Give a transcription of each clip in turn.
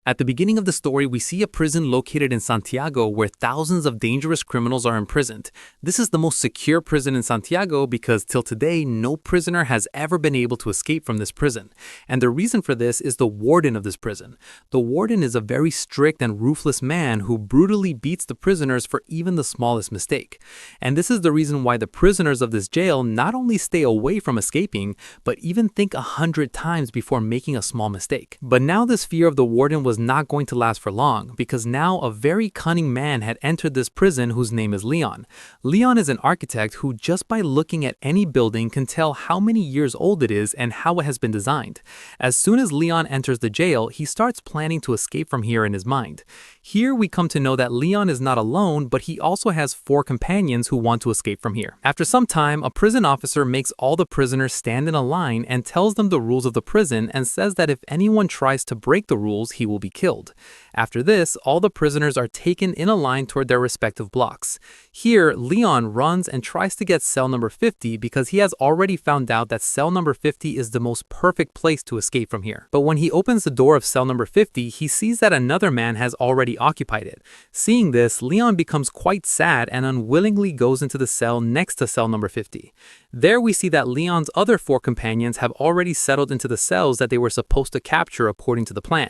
At the beginning of the story, we see a prison located in Santiago where thousands of dangerous criminals are imprisoned. This is the most secure prison in Santiago because till today, no prisoner has ever been able to escape from this prison. And the reason for this is the warden of this prison. The warden is a very strict and ruthless man who brutally beats the prisoners for even the smallest mistake. And this is the reason why the prisoners of this jail not only stay away from escaping, but even think 100 times before making a small mistake. But now this fear of the warden was not going to last for long, because now a very cunning man had entered this prison whose name is Leon. Leon is an architect who just by looking at any building can tell how many years old it is and how it has been designed. As soon as Leon enters the jail, he starts planning to escape from here in his mind. Here we come to know that Leon is not alone, but he also has 4 companions who want to escape from here. After some time, a prison officer makes all the prisoners stand in a line and tells them the rules of the prison and says that if anyone tries to break the rules, he will be killed. After this, all the prisoners are taken in a line toward their respective blocks. Here, Leon runs and tries to get cell number 50 because he has already found out that cell number 50 is the most perfect place to escape from here. But when he opens the door of cell number 50, he sees that another man has already occupied it. Seeing this, Leon becomes quite sad and unwillingly goes into the cell next to cell number 50. There we see that Leon's other 4 companions have already settled into the cells that they were supposed to capture according to the plan.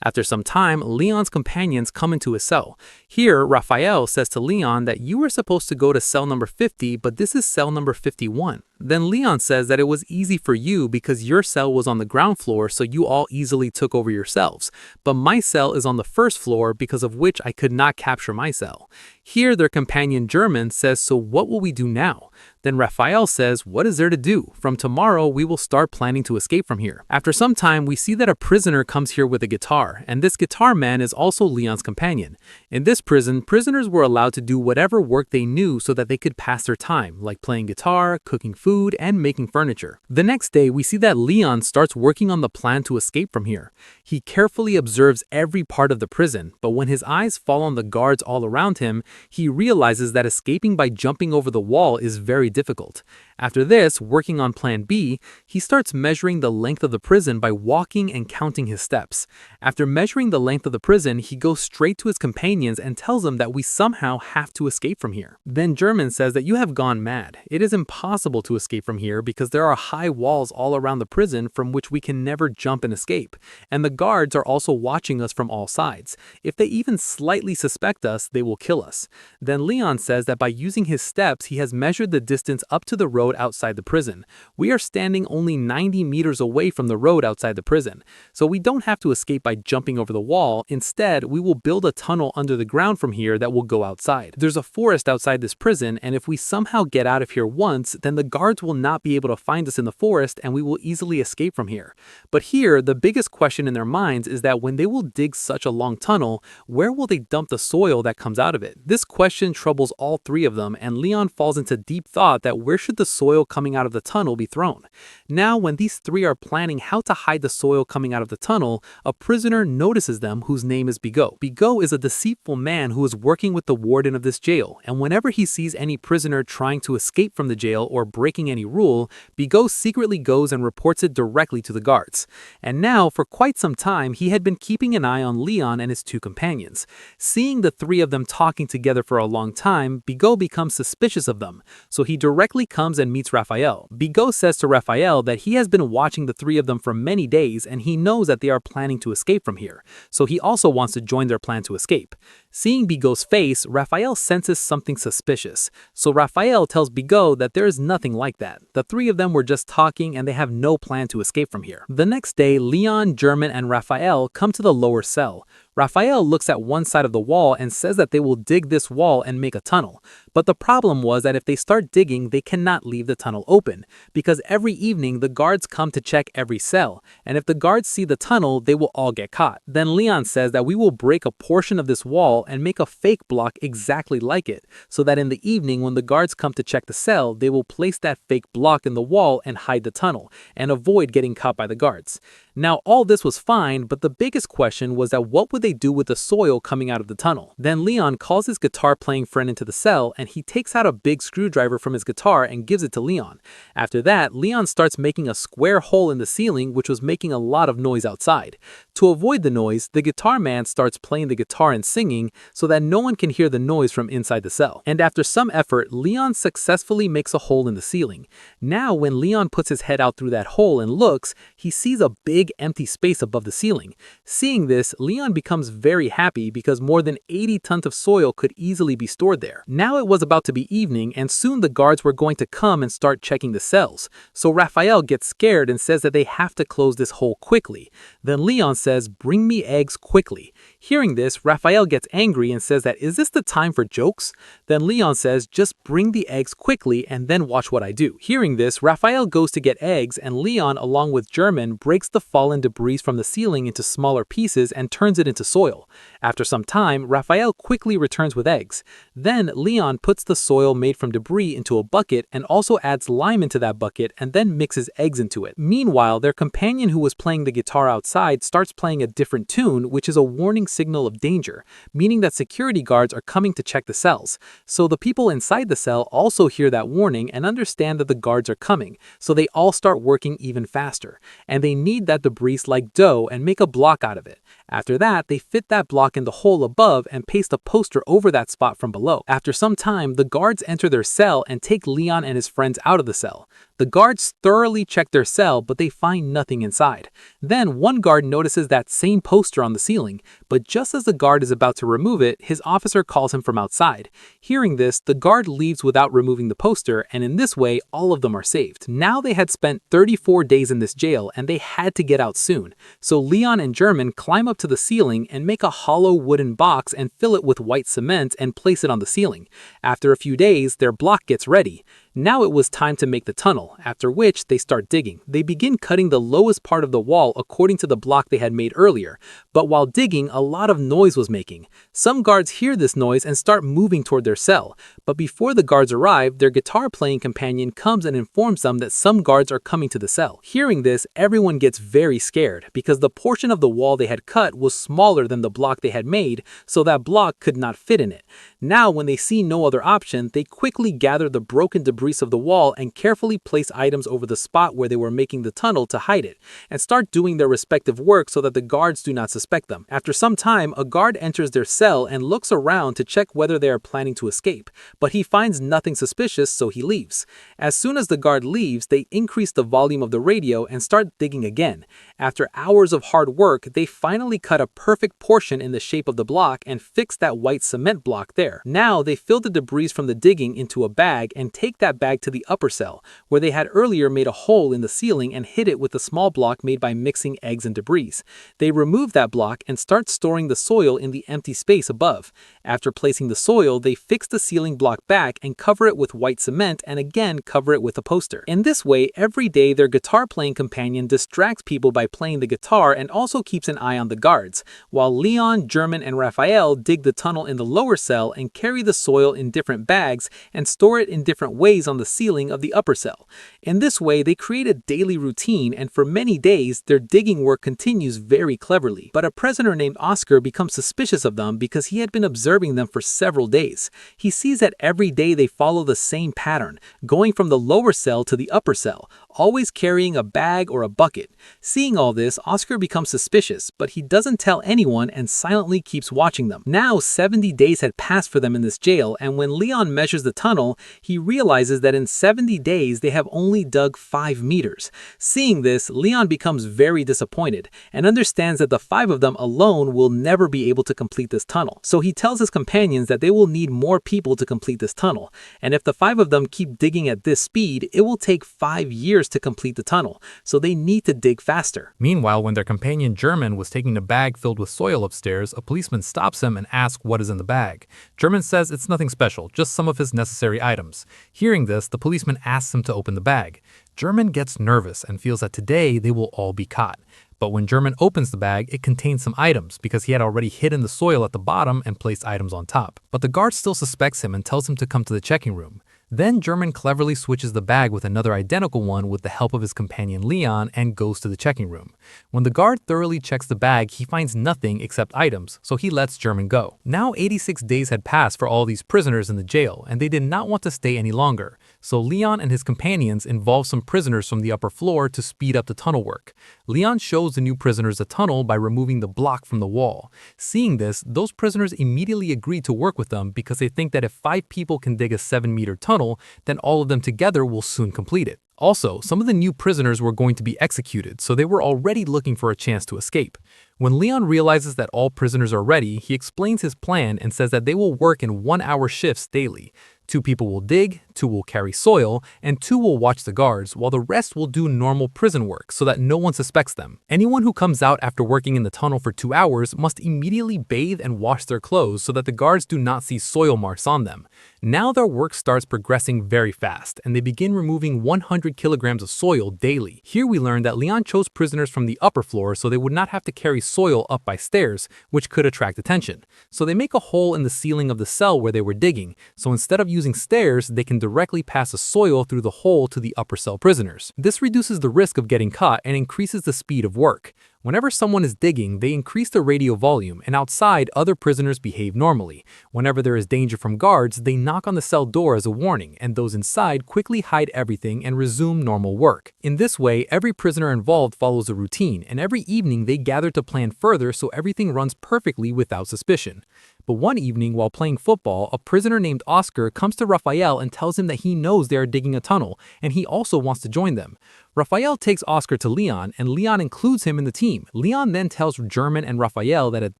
After some time, Leon's companions come into his cell. Here, Rafael says to Leon that you were supposed to go to cell number 50, but this is cell number 51. Then Leon says that it was easy for you because your cell was on the ground floor, so you all easily took over your cells. But my cell is on the first floor, because of which I could not capture my cell. Here, their companion German says, so what will we do now? Then Rafael says, what is there to do? From tomorrow, we will start planning to escape from here. After some time, we see that a prisoner comes here with a guitar, and this guitar man is also Leon's companion. In this prison, prisoners were allowed to do whatever work they knew so that they could pass their time, like playing guitar, cooking food, and making furniture. The next day, we see that Leon starts working on the plan to escape from here. He carefully observes every part of the prison, but when his eyes fall on the guards all around him, he realizes that escaping by jumping over the wall is very difficult. After this, working on plan B, he starts measuring the length of the prison by walking and counting his steps. After measuring the length of the prison, he goes straight to his companions and tells them that we somehow have to escape from here. Then German says that you have gone mad. It is impossible to escape from here because there are high walls all around the prison from which we can never jump and escape. And the guards are also watching us from all sides. If they even slightly suspect us, they will kill us. Then Leon says that by using his steps, he has measured the distance up to the road outside the prison. We are standing only 90 meters away from the road outside the prison, so we don't have to escape by jumping over the wall. Instead, we will build a tunnel under the ground from here that will go outside. There's a forest outside this prison, and if we somehow get out of here once, then the guards will not be able to find us in the forest and we will easily escape from here. But here, the biggest question in their minds is that when they will dig such a long tunnel, where will they dump the soil that comes out of it? This question troubles all 3 of them, and Leon falls into deep thought that where should the soil coming out of the tunnel be thrown? Now, when these 3 are planning how to hide the soil coming out of the tunnel, a prisoner notices them whose name is Bigot. Bigot is a deceitful man who is working with the warden of this jail, and whenever he sees any prisoner trying to escape from the jail or breaking any rule, Bigot secretly goes and reports it directly to the guards. And now, for quite some time, he had been keeping an eye on Leon and his 2 companions. Seeing the 3 of them talking together for a long time, Bigot becomes suspicious of them, so he directly comes and meets Rafael. Bigot says to Rafael that he has been watching the 3 of them for many days and he knows that they are planning to escape from here, so he also wants to join their plan to escape. Seeing Bigot's face, Rafael senses something suspicious, so Rafael tells Bigot that there is nothing like that. The 3 of them were just talking and they have no plan to escape from here. The next day, Leon, German, and Rafael come to the lower cell. Rafael looks at one side of the wall and says that they will dig this wall and make a tunnel. But the problem was that if they start digging, they cannot leave the tunnel open, because every evening the guards come to check every cell, and if the guards see the tunnel, they will all get caught. Then Leon says that we will break a portion of this wall and make a fake block exactly like it, so that in the evening when the guards come to check the cell, they will place that fake block in the wall and hide the tunnel, and avoid getting caught by the guards. Now, all this was fine, but the biggest question was that what would they do with the soil coming out of the tunnel? Then Leon calls his guitar-playing friend into the cell, and he takes out a big screwdriver from his guitar and gives it to Leon. After that, Leon starts making a square hole in the ceiling, which was making a lot of noise outside. To avoid the noise, the guitar man starts playing the guitar and singing so that no one can hear the noise from inside the cell. And after some effort, Leon successfully makes a hole in the ceiling. Now, when Leon puts his head out through that hole and looks, he sees a big empty space above the ceiling. Seeing this, Leon becomes very happy because more than 80 tons of soil could easily be stored there. Now it was about to be evening, and soon the guards were going to come and start checking the cells. So Raphael gets scared and says that they have to close this hole quickly. Then Leon says, "Bring me eggs quickly." Hearing this, Raphael gets angry and says that, "Is this the time for jokes?" Then Leon says, "Just bring the eggs quickly and then watch what I do." Hearing this, Raphael goes to get eggs, and Leon, along with German, breaks the fallen debris from the ceiling into smaller pieces and turns it into soil. After some time, Raphael quickly returns with eggs. Then Leon puts the soil made from debris into a bucket and also adds lime into that bucket and then mixes eggs into it. Meanwhile, their companion who was playing the guitar outside starts playing a different tune, which is a warning signal of danger, meaning that security guards are coming to check the cells. So the people inside the cell also hear that warning and understand that the guards are coming, so they all start working even faster. And they knead that debris like dough and make a block out of it. After that, they fit that block in the hole above and paste a poster over that spot from below. After some time, the guards enter their cell and take Leon and his friends out of the cell. The guards thoroughly check their cell, but they find nothing inside. Then one guard notices that same poster on the ceiling, but just as the guard is about to remove it, his officer calls him from outside. Hearing this, the guard leaves without removing the poster, and in this way, all of them are saved. Now they had spent 34 days in this jail, and they had to get out soon. So Leon and German climb up to the ceiling and make a hollow wooden box and fill it with white cement and place it on the ceiling. After a few days, their block gets ready. Now it was time to make the tunnel, after which they start digging. They begin cutting the lowest part of the wall according to the block they had made earlier, but while digging, a lot of noise was making. Some guards hear this noise and start moving toward their cell, but before the guards arrive, their guitar-playing companion comes and informs them that some guards are coming to the cell. Hearing this, everyone gets very scared because the portion of the wall they had cut was smaller than the block they had made, so that block could not fit in it. Now, when they see no other option, they quickly gather the broken debris of the wall and carefully place items over the spot where they were making the tunnel to hide it, and start doing their respective work so that the guards do not suspect them. After some time, a guard enters their cell and looks around to check whether they are planning to escape, but he finds nothing suspicious, so he leaves. As soon as the guard leaves, they increase the volume of the radio and start digging again. After hours of hard work, they finally cut a perfect portion in the shape of the block and fix that white cement block there. Now they fill the debris from the digging into a bag and take that bag to the upper cell, where they had earlier made a hole in the ceiling and hid it with a small block made by mixing eggs and debris. They remove that block and start storing the soil in the empty space above. After placing the soil, they fix the ceiling block back and cover it with white cement and again cover it with a poster. In this way, every day their guitar-playing companion distracts people by playing the guitar and also keeps an eye on the guards, while Leon, German, and Raphael dig the tunnel in the lower cell and carry the soil in different bags and store it in different ways on the ceiling of the upper cell. In this way, they create a daily routine, and for many days, their digging work continues very cleverly. But a prisoner named Oscar becomes suspicious of them because he had been observing them for several days. He sees that every day they follow the same pattern, going from the lower cell to the upper cell, always carrying a bag or a bucket. Seeing all this, Oscar becomes suspicious, but he doesn't tell anyone and silently keeps watching them. Now 70 days had passed for them in this jail, and when Leon measures the tunnel, he realizes that in 70 days they have only dug 5 meters. Seeing this, Leon becomes very disappointed and understands that the 5 of them alone will never be able to complete this tunnel. So he tells his companions that they will need more people to complete this tunnel, and if the 5 of them keep digging at this speed, it will take 5 years to complete the tunnel, so they need to dig faster. Meanwhile, when their companion German was taking a bag filled with soil upstairs, a policeman stops him and asks what is in the bag. German says it's nothing special, just some of his necessary items. Hearing this, the policeman asks him to open the bag. German gets nervous and feels that today they will all be caught. But when German opens the bag, it contains some items because he had already hidden the soil at the bottom and placed items on top. But the guard still suspects him and tells him to come to the checking room. Then German cleverly switches the bag with another identical one with the help of his companion Leon and goes to the checking room. When the guard thoroughly checks the bag, he finds nothing except items, so he lets German go. Now 86 days had passed for all these prisoners in the jail, and they did not want to stay any longer. So Leon and his companions involve some prisoners from the upper floor to speed up the tunnel work. Leon shows the new prisoners the tunnel by removing the block from the wall. Seeing this, those prisoners immediately agree to work with them because they think that if 5 people can dig a 7-meter tunnel, then all of them together will soon complete it. Also, some of the new prisoners were going to be executed, so they were already looking for a chance to escape. When Leon realizes that all prisoners are ready, he explains his plan and says that they will work in 1-hour shifts daily. 2 people will dig, 2 will carry soil, and 2 will watch the guards, while the rest will do normal prison work so that no one suspects them. Anyone who comes out after working in the tunnel for 2 hours must immediately bathe and wash their clothes so that the guards do not see soil marks on them. Now their work starts progressing very fast, and they begin removing 100 kilograms of soil daily. Here we learn that Leon chose prisoners from the upper floor so they would not have to carry soil up by stairs, which could attract attention. So they make a hole in the ceiling of the cell where they were digging, so instead of using stairs, they can directly pass the soil through the hole to the upper cell prisoners. This reduces the risk of getting caught and increases the speed of work. Whenever someone is digging, they increase the radio volume, and outside, other prisoners behave normally. Whenever there is danger from guards, they knock on the cell door as a warning, and those inside quickly hide everything and resume normal work. In this way, every prisoner involved follows a routine, and every evening they gather to plan further so everything runs perfectly without suspicion. But one evening, while playing football, a prisoner named Oscar comes to Rafael and tells him that he knows they are digging a tunnel, and he also wants to join them. Rafael takes Oscar to Leon, and Leon includes him in the team. Leon then tells German and Rafael that at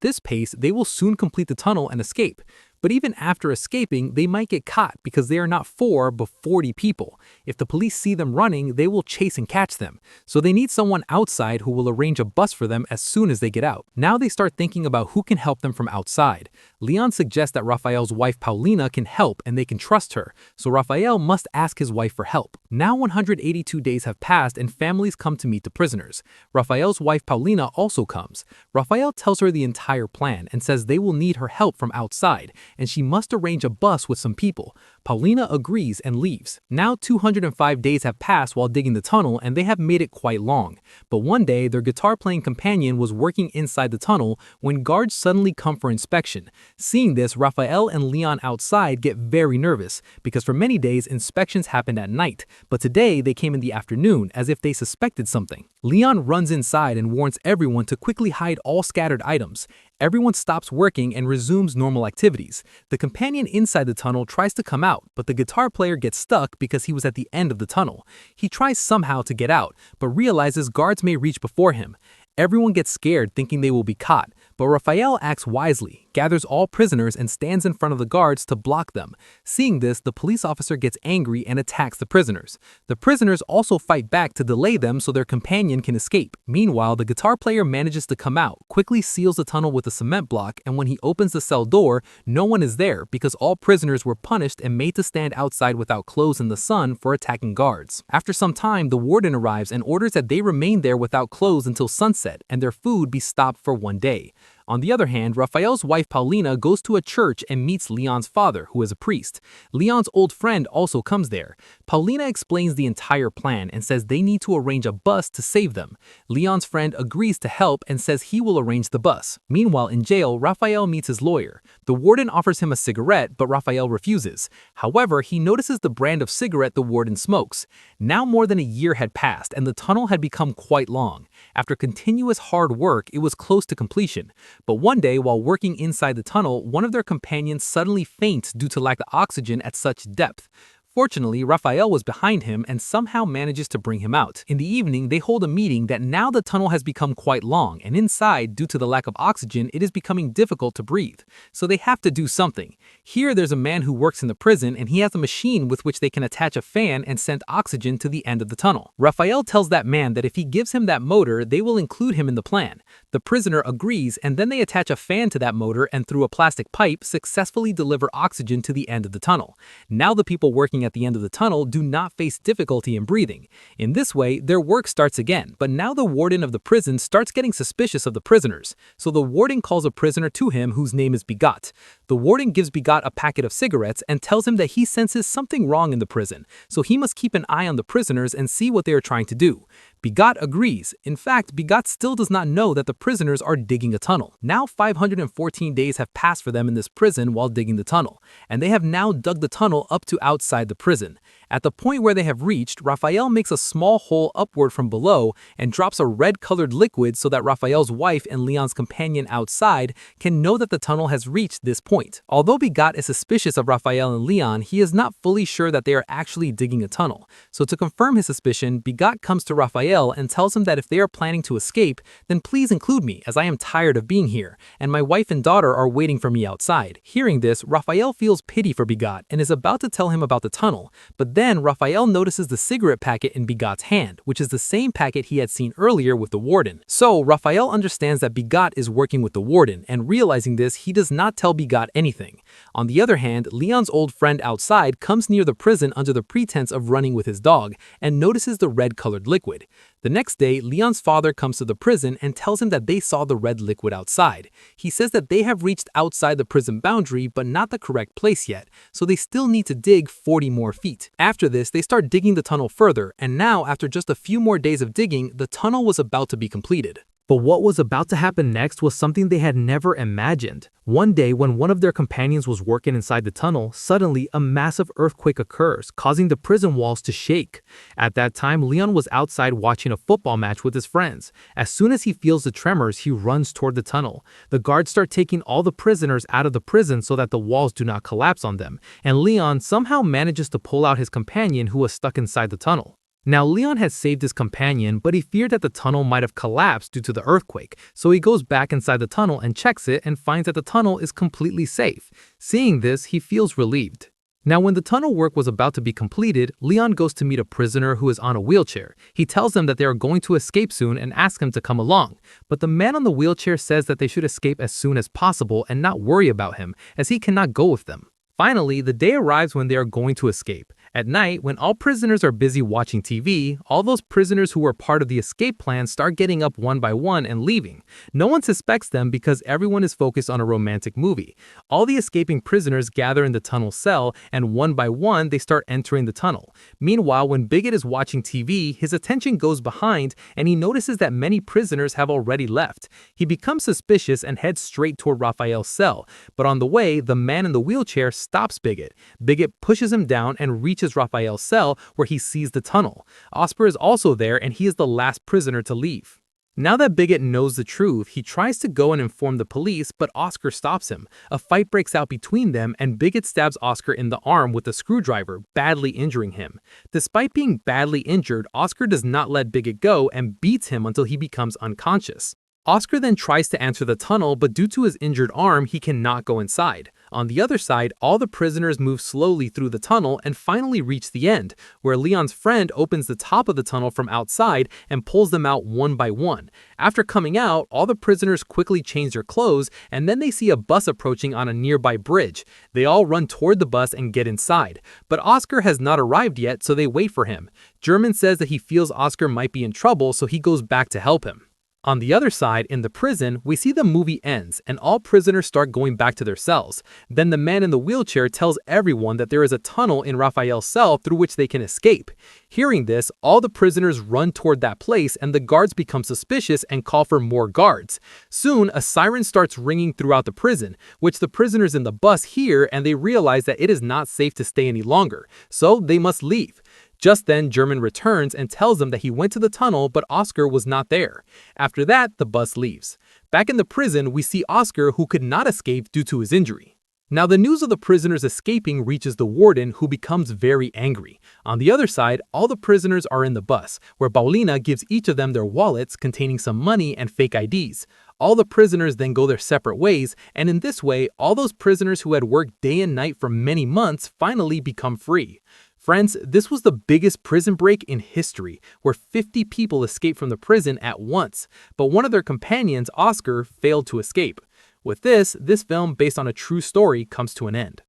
this pace, they will soon complete the tunnel and escape. But even after escaping, they might get caught because they are not 4 but 40 people. If the police see them running, they will chase and catch them. So they need someone outside who will arrange a bus for them as soon as they get out. Now they start thinking about who can help them from outside. Leon suggests that Rafael's wife Paulina can help and they can trust her, so Rafael must ask his wife for help. Now 182 days have passed and families come to meet the prisoners. Rafael's wife Paulina also comes. Rafael tells her the entire plan and says they will need her help from outside, and she must arrange a bus with some people. Paulina agrees and leaves. Now 205 days have passed while digging the tunnel and they have made it quite long. But one day, their guitar-playing companion was working inside the tunnel when guards suddenly come for inspection. Seeing this, Rafael and Leon outside get very nervous because for many days, inspections happened at night, but today they came in the afternoon as if they suspected something. Leon runs inside and warns everyone to quickly hide all scattered items. Everyone stops working and resumes normal activities. The companion inside the tunnel tries to come out, but the guitar player gets stuck because he was at the end of the tunnel. He tries somehow to get out, but realizes guards may reach before him. Everyone gets scared thinking they will be caught, but Rafael acts wisely, gathers all prisoners and stands in front of the guards to block them. Seeing this, the police officer gets angry and attacks the prisoners. The prisoners also fight back to delay them so their companion can escape. Meanwhile, the guitar player manages to come out, quickly seals the tunnel with a cement block, and when he opens the cell door, no one is there because all prisoners were punished and made to stand outside without clothes in the sun for attacking guards. After some time, the warden arrives and orders that they remain there without clothes until sunset and their food be stopped for 1 day. On the other hand, Rafael's wife Paulina goes to a church and meets Leon's father, who is a priest. Leon's old friend also comes there. Paulina explains the entire plan and says they need to arrange a bus to save them. Leon's friend agrees to help and says he will arrange the bus. Meanwhile, in jail, Rafael meets his lawyer. The warden offers him a cigarette, but Rafael refuses. However, he notices the brand of cigarette the warden smokes. Now more than a year had passed and the tunnel had become quite long. After continuous hard work, it was close to completion. But one day, while working inside the tunnel, one of their companions suddenly faints due to lack of oxygen at such depth. Fortunately, Rafael was behind him and somehow manages to bring him out. In the evening, they hold a meeting that now the tunnel has become quite long, and inside, due to the lack of oxygen, it is becoming difficult to breathe. So they have to do something. Here, there's a man who works in the prison, and he has a machine with which they can attach a fan and send oxygen to the end of the tunnel. Rafael tells that man that if he gives him that motor, they will include him in the plan. The prisoner agrees, and then they attach a fan to that motor and through a plastic pipe successfully deliver oxygen to the end of the tunnel. Now the people working working at the end of the tunnel do not face difficulty in breathing. In this way, their work starts again, but now the warden of the prison starts getting suspicious of the prisoners. So the warden calls a prisoner to him whose name is Bigot. The warden gives Bigot a packet of cigarettes and tells him that he senses something wrong in the prison, so he must keep an eye on the prisoners and see what they are trying to do. Bigot agrees. In fact, Bigot still does not know that the prisoners are digging a tunnel. Now 514 days have passed for them in this prison while digging the tunnel, and they have now dug the tunnel up to outside the prison. At the point where they have reached, Raphael makes a small hole upward from below and drops a red-colored liquid so that Raphael's wife and Leon's companion outside can know that the tunnel has reached this point. Although Bigot is suspicious of Raphael and Leon, he is not fully sure that they are actually digging a tunnel. So to confirm his suspicion, Bigot comes to Raphael and tells him that if they are planning to escape, then please include me, as I am tired of being here, and my wife and daughter are waiting for me outside. Hearing this, Raphael feels pity for Bigot and is about to tell him about the tunnel, but then Raphael notices the cigarette packet in Bigot's hand, which is the same packet he had seen earlier with the warden. So Raphael understands that Bigot is working with the warden, and realizing this, he does not tell Bigot anything. On the other hand, Leon's old friend outside comes near the prison under the pretense of running with his dog and notices the red-colored liquid. The next day, Leon's father comes to the prison and tells him that they saw the red liquid outside. He says that they have reached outside the prison boundary but not the correct place yet, so they still need to dig 40 more feet. After this, they start digging the tunnel further, and now, after just a few more days of digging, the tunnel was about to be completed. But what was about to happen next was something they had never imagined. One day, when one of their companions was working inside the tunnel, suddenly a massive earthquake occurs, causing the prison walls to shake. At that time, Leon was outside watching a football match with his friends. As soon as he feels the tremors, he runs toward the tunnel. The guards start taking all the prisoners out of the prison so that the walls do not collapse on them, and Leon somehow manages to pull out his companion who was stuck inside the tunnel. Now, Leon had saved his companion, but he feared that the tunnel might have collapsed due to the earthquake, so he goes back inside the tunnel and checks it and finds that the tunnel is completely safe. Seeing this, he feels relieved. Now, when the tunnel work was about to be completed, Leon goes to meet a prisoner who is on a wheelchair. He tells them that they are going to escape soon and asks him to come along, but the man on the wheelchair says that they should escape as soon as possible and not worry about him, as he cannot go with them. Finally, the day arrives when they are going to escape. At night, when all prisoners are busy watching TV, all those prisoners who were part of the escape plan start getting up one by one and leaving. No one suspects them because everyone is focused on a romantic movie. All the escaping prisoners gather in the tunnel cell, and one by one they start entering the tunnel. Meanwhile, when Bigot is watching TV, his attention goes behind and he notices that many prisoners have already left. He becomes suspicious and heads straight toward Raphael's cell, but on the way, the man in the wheelchair stops Bigot. Bigot pushes him down and reaches Raphael's cell, where he sees the tunnel. Oscar is also there, and he is the last prisoner to leave. Now that Bigot knows the truth, he tries to go and inform the police, but Oscar stops him. A fight breaks out between them, and Bigot stabs Oscar in the arm with a screwdriver, badly injuring him. Despite being badly injured, Oscar does not let Bigot go and beats him until he becomes unconscious. Oscar then tries to enter the tunnel, but due to his injured arm, he cannot go inside. On the other side, all the prisoners move slowly through the tunnel and finally reach the end, where Leon's friend opens the top of the tunnel from outside and pulls them out one by one. After coming out, all the prisoners quickly change their clothes, and then they see a bus approaching on a nearby bridge. They all run toward the bus and get inside, but Oscar has not arrived yet, so they wait for him. German says that he feels Oscar might be in trouble, so he goes back to help him. On the other side, in the prison, we see the movie ends and all prisoners start going back to their cells. Then the man in the wheelchair tells everyone that there is a tunnel in Raphael's cell through which they can escape. Hearing this, all the prisoners run toward that place and the guards become suspicious and call for more guards. Soon, a siren starts ringing throughout the prison, which the prisoners in the bus hear, and they realize that it is not safe to stay any longer, so they must leave. Just then, German returns and tells them that he went to the tunnel, but Oscar was not there. After that, the bus leaves. Back in the prison, we see Oscar, who could not escape due to his injury. Now, the news of the prisoners escaping reaches the warden, who becomes very angry. On the other side, all the prisoners are in the bus, where Paulina gives each of them their wallets containing some money and fake IDs. All the prisoners then go their separate ways, and in this way, all those prisoners who had worked day and night for many months finally become free. Friends, this was the biggest prison break in history, where 50 people escaped from the prison at once, but one of their companions, Oscar, failed to escape. With this film based on a true story comes to an end.